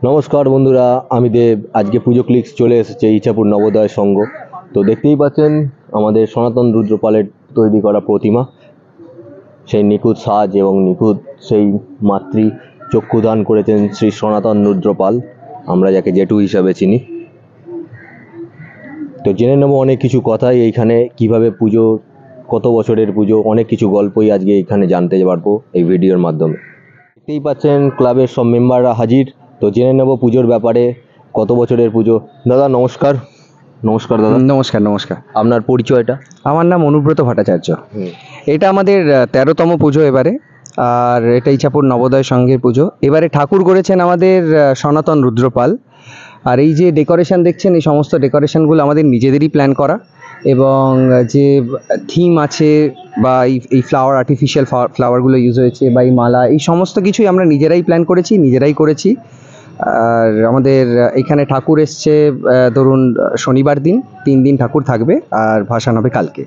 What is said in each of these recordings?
নমস্কার বন্ধুরা, আমি দেব। আজকে পুজো ক্লিক্স চলে এসেছে ইছাপুর নবোদয় সংঘ। তো দেখতেই পাচ্ছেন আমাদের সনাতন রুদ্রপালের তৈরি করা প্রতিমা, সেই নিখুঁত সাজ এবং নিখুঁত সেই মাতৃ চক্ষুদান করেছেন শ্রী সনাতন রুদ্রপাল, আমরা যাকে জেঠু হিসাবে চিনি। তো জেনে নেব অনেক কিছু কথাই এইখানে, কিভাবে পুজো, কত বছরের পুজো, অনেক কিছু গল্পই আজকে এইখানে জানতে পারবো এই ভিডিওর মাধ্যমে। দেখতেই পাচ্ছেন ক্লাবের সব মেম্বাররা হাজির। তো জেনে নেব পুজোর ব্যাপারে, কত বছরের পুজো। দাদা নমস্কার। নমস্কার দাদা। নমস্কার নমস্কার। আপনার পরিচয়টা? আমার নাম অনুব্রত ভট্টাচার্য। এটা আমাদের 13তম পুজো এবারে, আর এটা ইছাপুর নবোদয় সংঘের পুজো। এবারে ঠাকুর করেছেন আমাদের সনাতন রুদ্রপাল। আর এই যে ডেকোরেশন দেখছেন, এই সমস্ত ডেকোরেশনগুলো আমাদের নিজেদেরই প্ল্যান করা, এবং যে থিম আছে বা এই ফ্লাওয়ার, আর্টিফিশিয়াল ফ্লাওয়ারগুলো ইউজ হয়েছে, বা এই মালা, এই সমস্ত কিছুই আমরা নিজেরাই প্ল্যান করেছি, নিজেরাই করেছি। আর আমাদের এখানে ঠাকুর এসছে ধরুন শনিবার দিন, 3 দিন ঠাকুর থাকবে, আর ভাসান হবে কালকে।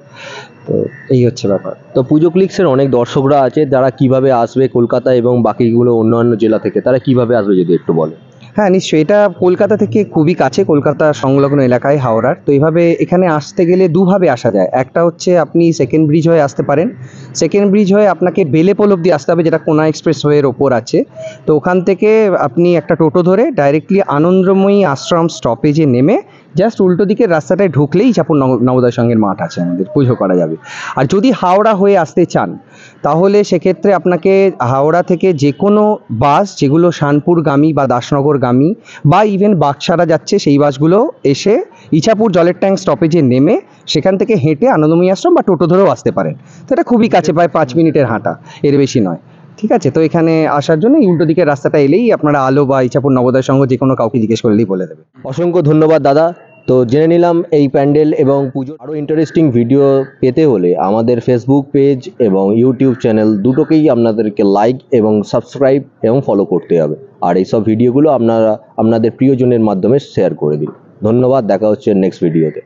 তো এই হচ্ছে ব্যাপার। তো পুজো ক্লিক্সের অনেক দর্শকরা আছে, যারা কিভাবে আসবে কলকাতা এবং বাকিগুলো অন্যান্য জেলা থেকে, তারা কিভাবে আসবে যদি একটু বলে। হ্যাঁ নিশ্চয়ই, এটা কলকাতা থেকে খুবই কাছে, কলকাতা সংলগ্ন এলাকায় হাওড়ার। তো এইভাবে এখানে আসতে গেলে দুভাবে আসা যায়। একটা হচ্ছে আপনি সেকেন্ড ব্রিজ হয়ে আসতে পারেন। সেকেন্ড ব্রিজ হয়ে আপনাকে বেলেপোল অব্দি আসতে হবে, যেটা কোনা এক্সপ্রেস ওয়ের ওপর আছে। তো ওখান থেকে আপনি একটা টোটো ধরে ডাইরেক্টলি আনন্দময়ী আশ্রম স্টপেজে নেমে জাস্ট উল্টো দিকের রাস্তাটায় ঢুকলেই ইছাপুর নবোদয় সংঘের মাঠ আছে, আমাদের পুজো করা যাবে। আর যদি হাওড়া হয়ে আসতে চান, তাহলে সেক্ষেত্রে আপনাকে হাওড়া থেকে যে কোনো বাস, যেগুলো শানপুরগামী বা দাসনগরগামী বা ইভেন বাগসারা যাচ্ছে, সেই বাসগুলো এসে ইছাপুর জলের ট্যাঙ্ক স্টপেজে নেমে সেখান থেকে হেঁটে আনন্দময়ী আশ্রম বা টোটো ধরেও আসতে পারেন। তো এটা খুবই কাছে, প্রায় 5 মিনিটের হাঁটা, এর বেশি নয়। ঠিক আছে, তো এখানে আসার জন্য এই উল্টো দিকের রাস্তাটা এলেই আপনারা আলো বা ইছাপুর নবোদয় সংঘ যে কোনো কাউকে জিজ্ঞেস করলেই বলে দেবে। অসংখ্য ধন্যবাদ দাদা। তো জেনে নিলাম এই প্যান্ডেল এবং পুজোর আরও ইন্টারেস্টিং ভিডিও পেতে হলে আমাদের ফেসবুক পেজ এবং ইউটিউব চ্যানেল দুটোকেই আপনাদেরকে লাইক এবং সাবস্ক্রাইব এবং ফলো করতে হবে। আর এইসব ভিডিওগুলো আপনারা আপনাদের প্রিয়জনের মাধ্যমে শেয়ার করে দিন। ধন্যবাদ, দেখা হচ্ছে নেক্সট ভিডিওতে।